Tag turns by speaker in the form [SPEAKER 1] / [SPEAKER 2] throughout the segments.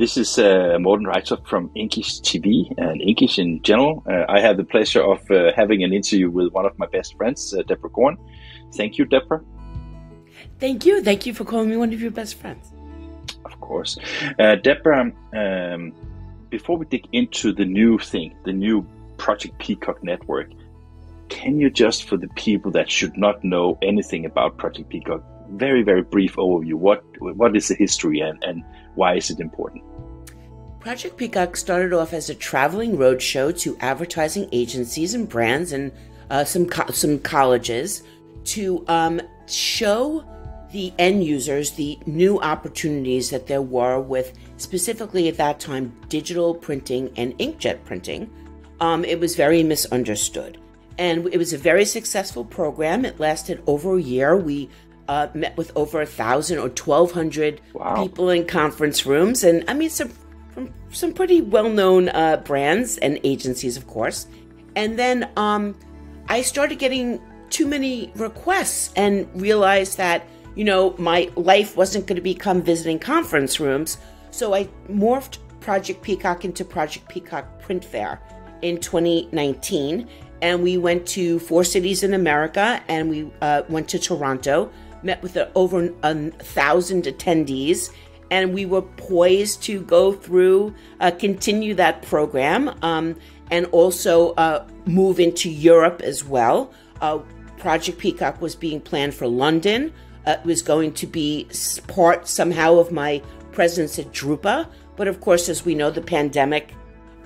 [SPEAKER 1] This is Morten Reitoft from INKISH TV and INKISH in general. I have the pleasure of having an interview with one of my best friends, Deborah Corn. Thank you, Deborah.
[SPEAKER 2] Thank you. Thank you for calling me one of your best friends.
[SPEAKER 1] Of course. Deborah, before we dig into the new thing, the new Project Peacock Network, can you just, for the people that should not know anything about Project Peacock, very, very brief overview, what is the history and why is it important?
[SPEAKER 2] Project Peacock started off as a traveling roadshow to advertising agencies and brands and some colleges to show the end users the new opportunities that there were with, specifically at that time, digital printing and inkjet printing. It was very misunderstood. And it was a very successful program. It lasted over a year. We met with over 1,000 or 1,200 people in conference rooms. And I mean, some pretty well-known brands and agencies, of course. And then I started getting too many requests and realized that, you know, my life wasn't going to become visiting conference rooms. So I morphed Project Peacock into Project Peacock Print Fair in 2019. And we went to 4 cities in America, and we went to Toronto, met with over 1,000 attendees, and we were poised to go through, continue that program, and also move into Europe as well. Project Peacock was being planned for London. It was going to be part somehow of my presence at Drupa. But of course, as we know, the pandemic,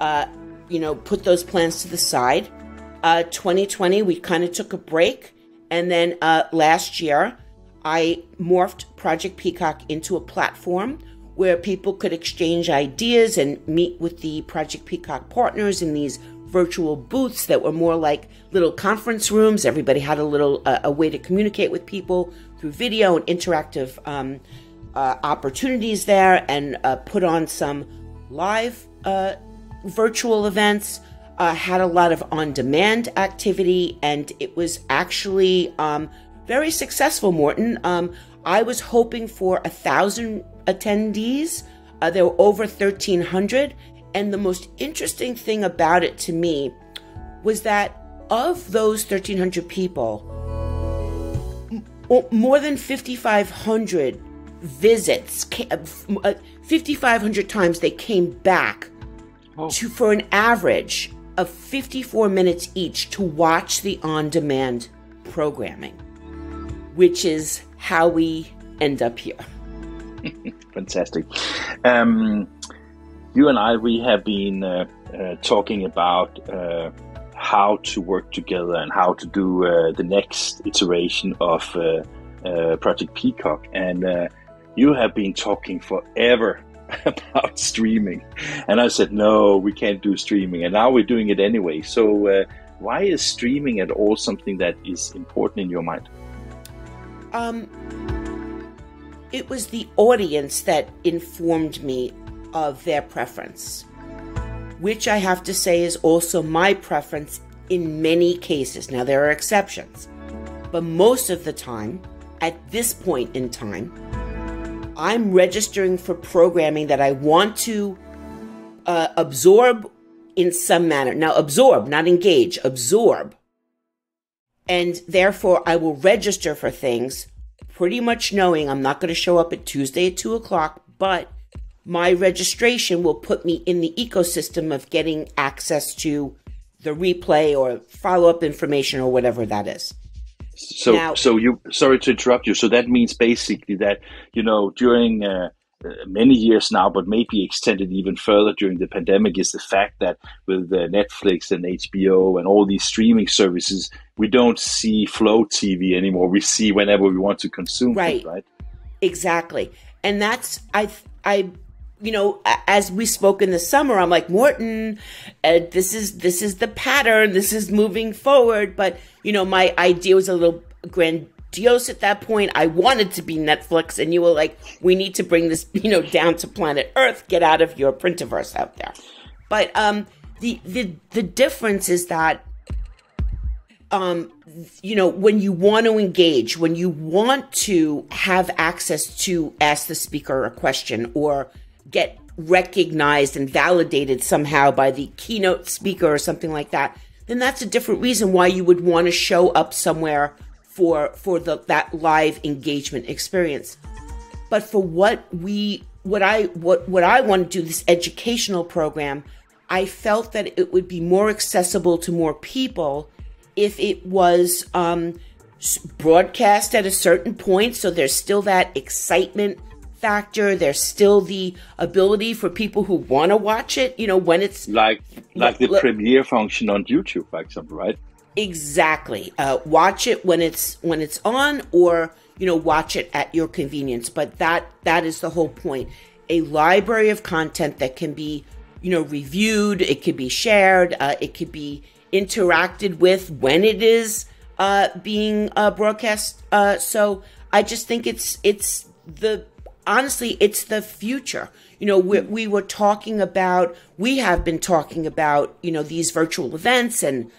[SPEAKER 2] put those plans to the side. 2020, we kind of took a break. And then last year, I morphed Project Peacock into a platform where people could exchange ideas and meet with the Project Peacock partners in these virtual booths that were more like little conference rooms. Everybody had a way to communicate with people through video and interactive opportunities there, and put on some live virtual events. Had a lot of on-demand activity, and it was actually very successful, Morten. I was hoping for 1,000 attendees. There were over 1,300. And the most interesting thing about it to me was that of those 1,300 people, more than 5,500 visits, 5,500 times they came back for an average of 54 minutes each to watch the on-demand programming, which is how we end up here.
[SPEAKER 1] Fantastic. You and I, we have been talking about how to work together and how to do the next iteration of Project Peacock. And you have been talking forever about streaming. And I said, no, we can't do streaming. And now we're doing it anyway. So why is streaming at all something that is important in your mind?
[SPEAKER 2] It was the audience that informed me of their preference, which I have to say is also my preference in many cases. Now, there are exceptions, but most of the time, at this point in time, I'm registering for programming that I want to absorb in some manner. Now, absorb, not engage, absorb. And therefore, I will register for things pretty much knowing I'm not going to show up at Tuesday at 2 o'clock, but my registration will put me in the ecosystem of getting access to the replay or follow-up information or whatever that is.
[SPEAKER 1] So you, sorry to interrupt you. So that means basically that, during many years now, but maybe extended even further during the pandemic, is the fact that with Netflix and HBO and all these streaming services, we don't see Flow TV anymore. We see whenever we want to consume it, right?
[SPEAKER 2] Exactly. And that's, as we spoke in the summer, I'm like, Morten, this is the pattern. This is moving forward. But, my idea was a little grandiose at that point. I wanted to be Netflix, and you were like, we need to bring this, down to planet Earth. Get out of your printiverse out there. But the difference is that, when you want to engage, when you want to have access to ask the speaker a question or get recognized and validated somehow by the keynote speaker or something like that, then that's a different reason why you would want to show up somewhere for that live engagement experience. But for what I want to do, this educational program, I felt that it would be more accessible to more people if it was broadcast at a certain point. So there's still that excitement factor. There's still the ability for people who want to watch it, when it's
[SPEAKER 1] like the premiere function on YouTube, for example, right?
[SPEAKER 2] Exactly. Watch it when it's on, or watch it at your convenience. But that is the whole point. A library of content that can be reviewed. It could be shared. It could be interacted with when it is being broadcast. So I just think it's the future. We have been talking about, these virtual events, and,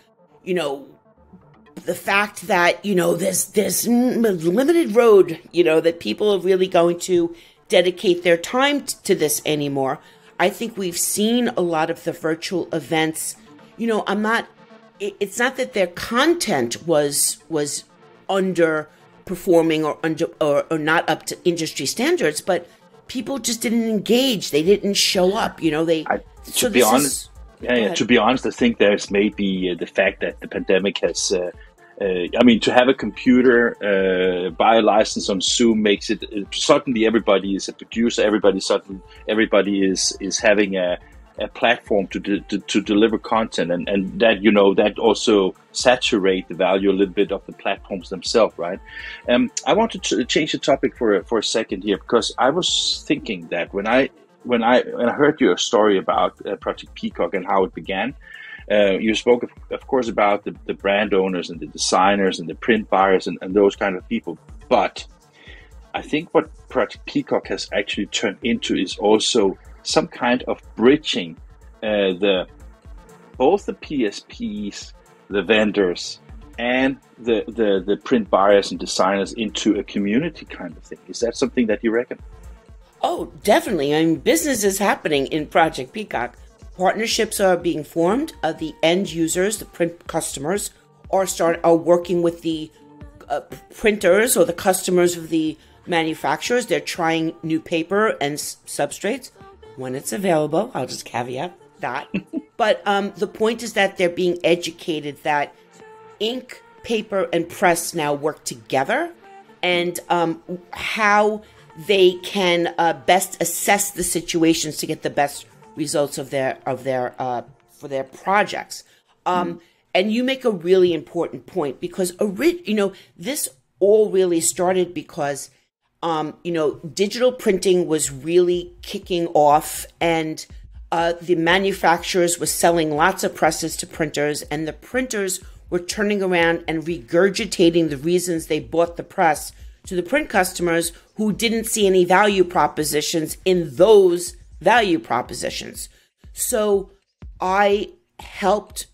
[SPEAKER 2] the fact that, there's limited road, that people are really going to dedicate their time to this anymore. I think we've seen a lot of the virtual events. It's not that their content was underperforming or not up to industry standards, but people just didn't engage. They didn't show up.
[SPEAKER 1] To be honest, I think there's maybe the fact that the pandemic has. To have a computer, buy a license on Zoom makes it suddenly everybody is a producer. Everybody is having a platform to deliver content, and that that also saturate the value a little bit of the platforms themselves, right? I wanted to change the topic for a second here, because I was thinking that when I heard your story about Project Peacock and how it began. You spoke, of course, about the brand owners and the designers and the print buyers and those kind of people. But I think what Project Peacock has actually turned into is also some kind of bridging both the PSPs, the vendors, and the print buyers and designers into a community kind of thing. Is that something that you reckon?
[SPEAKER 2] Oh, definitely. Business is happening in Project Peacock. Partnerships are being formed. The end users, the print customers, are working with the printers or the customers of the manufacturers. They're trying new paper and substrates when it's available. I'll just caveat that. But the point is that they're being educated that ink, paper, and press now work together, and how they can best assess the situations to get the best results for their projects. And you make a really important point, because this all really started because digital printing was really kicking off, and the manufacturers were selling lots of presses to printers, and the printers were turning around and regurgitating the reasons they bought the press to the print customers, who didn't see any value propositions in those value propositions. So I helped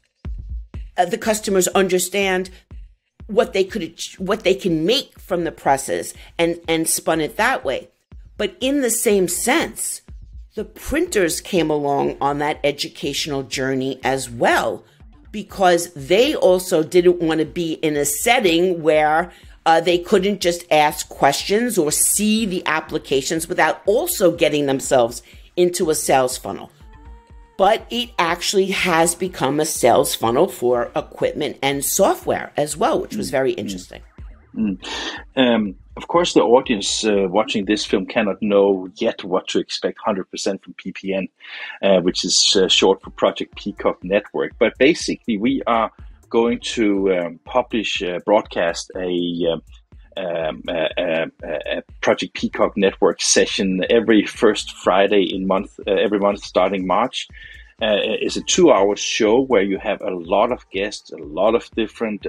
[SPEAKER 2] the customers understand what they can make from the presses, and spun it that way. But in the same sense, the printers came along on that educational journey as well, because they also didn't want to be in a setting where they couldn't just ask questions or see the applications without also getting themselves into a sales funnel. But it actually has become a sales funnel for equipment and software as well, which was very interesting.
[SPEAKER 1] Of course, the audience watching this film cannot know yet what to expect 100% from PPN, which is short for Project Peacock Network. But basically, we are going to broadcast a Project Peacock Network session every first Friday every month starting March. It's a 2-hour show where you have a lot of guests, a lot of different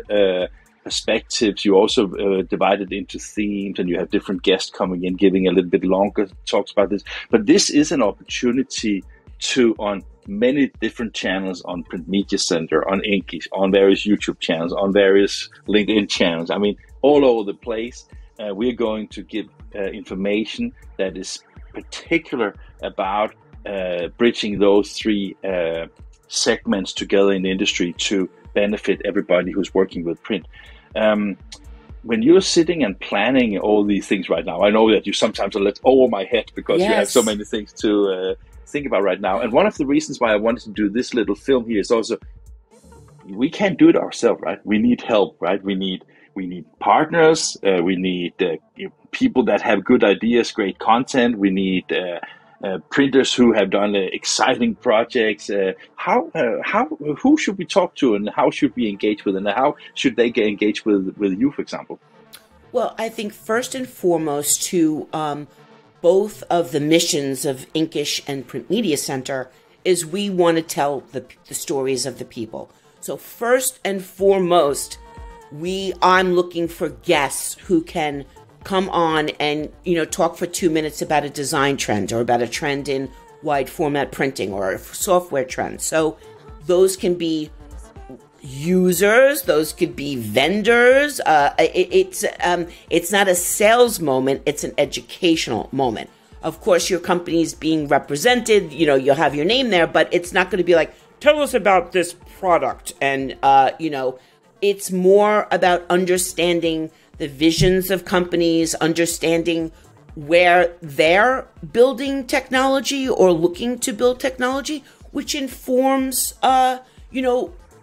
[SPEAKER 1] perspectives. You also divide it into themes, and you have different guests coming in, giving a little bit longer talks about this. But this is an opportunity to, on many different channels, on Print Media Center, on INKISH, on various YouTube channels, on various LinkedIn channels, all over the place, we're going to give information that is particular about bridging those three segments together in the industry to benefit everybody who's working with print. When you're sitting and planning all these things right now, I know that you sometimes are let over my head because you have so many things to think about right now. And one of the reasons why I wanted to do this little film here is also we can't do it ourselves, right? We need help, right? We need partners. We need people that have good ideas, great content. We need printers who have done exciting projects. Who should we talk to, and how should we engage with, and how should they get engaged with you, for example?
[SPEAKER 2] Well, I think first and foremost to both of the missions of INKISH and Print Media Center is we want to tell the stories of the people. So first and foremost, I'm looking for guests who can come on and, talk for 2 minutes about a design trend or about a trend in wide format printing or a software trend. So those can be users, those could be vendors. It's not a sales moment, it's an educational moment. Of course, your company is being represented, you'll have your name there, but it's not going to be like, tell us about this product. And, it's more about understanding the visions of companies, understanding where they're building technology or looking to build technology, which informs, the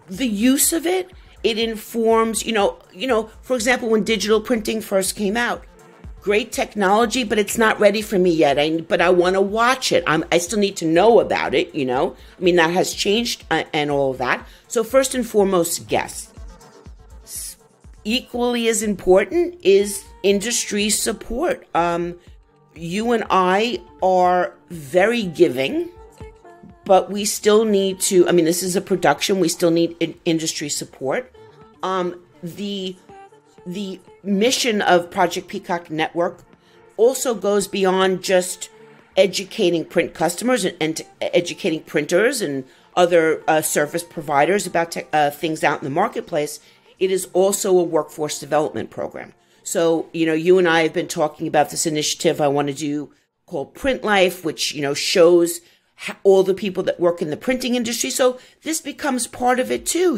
[SPEAKER 2] use of it. It informs, for example, when digital printing first came out, great technology, but it's not ready for me yet. But I want to watch it. I still need to know about it, that has changed and all of that. So first and foremost, guests. Equally as important is industry support. You and I are very giving, but we still need to, this is a production, we still need industry support. The mission of Project Peacock Network also goes beyond just educating print customers and educating printers and other service providers about things out in the marketplace. It is also a workforce development program. So, you and I have been talking about this initiative I want to do called Print Life, which, shows all the people that work in the printing industry. So this becomes part of it too.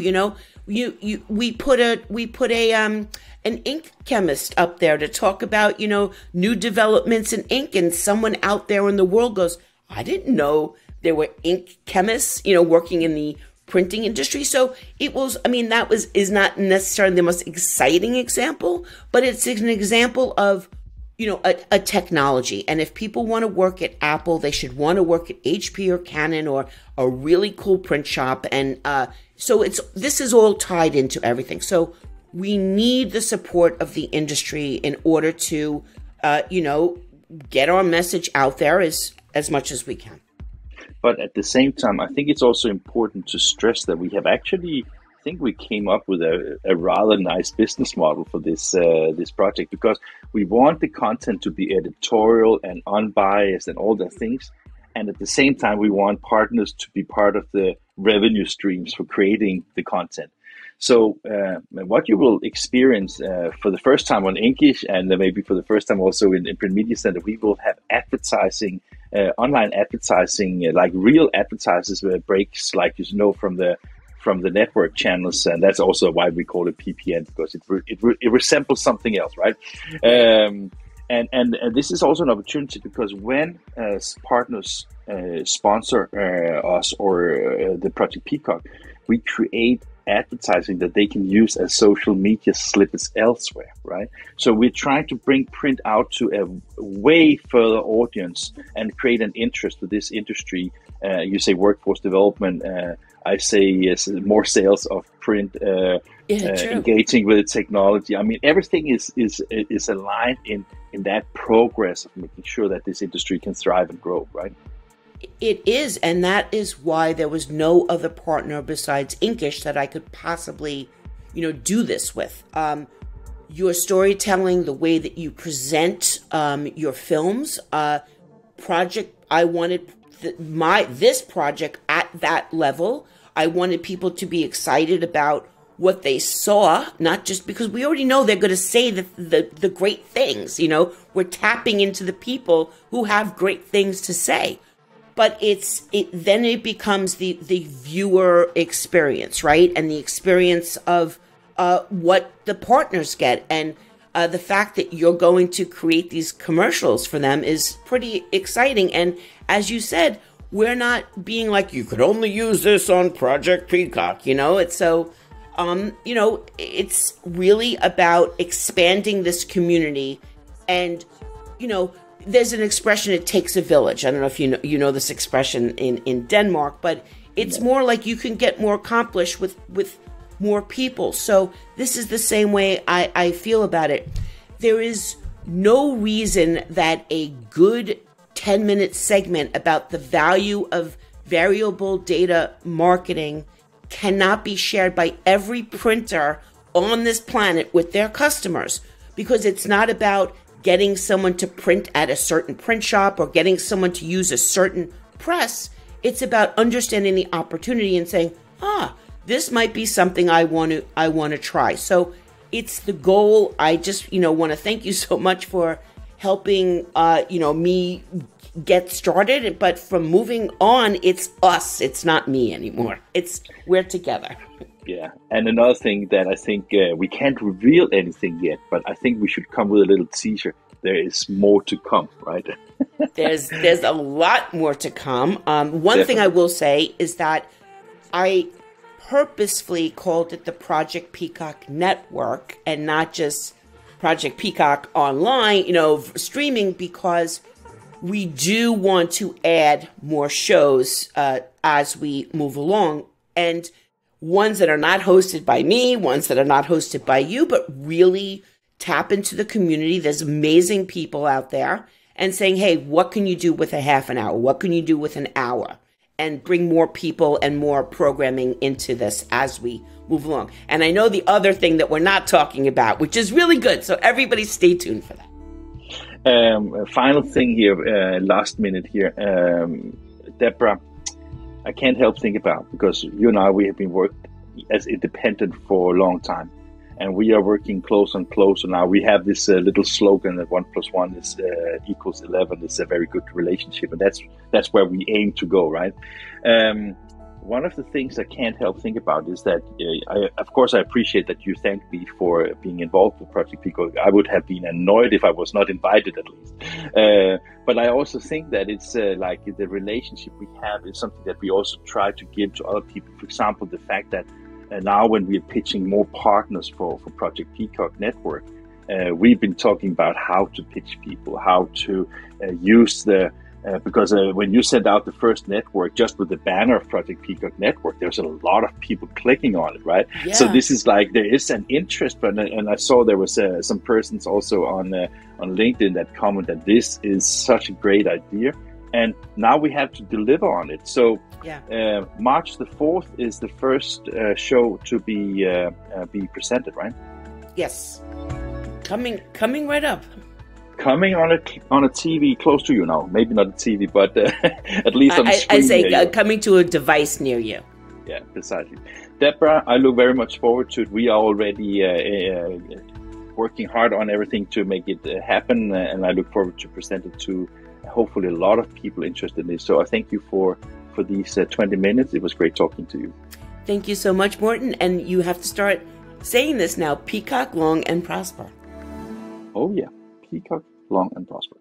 [SPEAKER 2] We put an ink chemist up there to talk about, new developments in ink, and someone out there in the world goes, I didn't know there were ink chemists, working in the printing industry. So it was, is not necessarily the most exciting example, but it's an example of, a technology. And if people want to work at Apple, they should want to work at HP or Canon or a really cool print shop. And so this is all tied into everything. So we need the support of the industry in order to, get our message out there as much as we can.
[SPEAKER 1] But at the same time, I think it's also important to stress that we have actually, I think we came up with a rather nice business model for this project, because we want the content to be editorial and unbiased and all the things. And at the same time, we want partners to be part of the revenue streams for creating the content. So what you will experience for the first time on INKISH, and maybe for the first time also in Print Media Center, we will have advertising, online advertising, like real advertisers where breaks, like from the network channels, and that's also why we call it PPN, because it resembles something else, right? And this is also an opportunity, because when partners sponsor us or the Project Peacock, we create advertising that they can use as social media snippets elsewhere, right? So we're trying to bring print out to a way further audience and create an interest for this industry. You say workforce development, I say yes, more sales of print, engaging with technology. Everything is aligned in that progress of making sure that this industry can thrive and grow, right?
[SPEAKER 2] It is, and that is why there was no other partner besides INKISH that I could possibly, do this with. Your storytelling, the way that you present your films, project. I wanted this project at that level. I wanted people to be excited about what they saw, not just because we already know they're going to say the great things. We're tapping into the people who have great things to say. but then it becomes the viewer experience, right? And the experience of what the partners get. And the fact that you're going to create these commercials for them is pretty exciting. And as you said, we're not being like, you could only use this on Project Peacock, It's so, it's really about expanding this community. And, there's an expression, it takes a village. I don't know if you know this expression in Denmark, but it's more like you can get more accomplished with more people. So this is the same way I feel about it. There is no reason that a good 10-minute segment about the value of variable data marketing cannot be shared by every printer on this planet with their customers, because it's not about getting someone to print at a certain print shop or getting someone to use a certain press. It's about understanding the opportunity and saying, this might be something I want to try. So it's the goal. I just, want to thank you so much for helping, me get started. But from moving on, it's us. It's not me anymore. We're together.
[SPEAKER 1] Yeah, and another thing that I think we can't reveal anything yet, but I think we should come with a little teaser. There is more to come, right?
[SPEAKER 2] There's a lot more to come. One thing I will say is that I purposefully called it the Project Peacock Network and not just Project Peacock Online, streaming, because we do want to add more shows as we move along. And ones that are not hosted by me, ones that are not hosted by you, but really tap into the community. There's amazing people out there, and saying, hey, what can you do with a half an hour? What can you do with an hour? And bring more people and more programming into this as we move along. And I know the other thing that we're not talking about, which is really good. So everybody stay tuned for that.
[SPEAKER 1] Final thing here, last minute here. Deborah, I can't help think about, because you and I, we have been working as independent for a long time, and we are working closer and closer now. We have this little slogan that 1 + 1 is equals 11. It's a very good relationship, and that's where we aim to go, right? One of the things I can't help think about is that, of course, I appreciate that you thanked me for being involved with Project Peacock. I would have been annoyed if I was not invited, at least. But I also think that it's like the relationship we have is something that we also try to give to other people. For example, the fact that now when we are pitching more partners for Project Peacock Network, we've been talking about how to pitch people, how to use because when you send out the first network, just with the banner of Project Peacock Network, there's a lot of people clicking on it, right? Yeah. So this is like, there is an interest, and I saw there was some persons also on LinkedIn that commented that this is such a great idea, and now we have to deliver on it. So March the 4th is the first show to be presented, right?
[SPEAKER 2] Yes, coming right up.
[SPEAKER 1] Coming on a TV close to you now. Maybe not a TV, but at least on the screen.
[SPEAKER 2] I say coming to a device near you.
[SPEAKER 1] Yeah, precisely. Deborah, I look very much forward to it. We are already working hard on everything to make it happen, and I look forward to present it to hopefully a lot of people interested in this. So I thank you for these 20 minutes. It was great talking to you.
[SPEAKER 2] Thank you so much, Morten. And you have to start saying this now: Peacock long and prosper.
[SPEAKER 1] Oh yeah. Peacock long and prosper.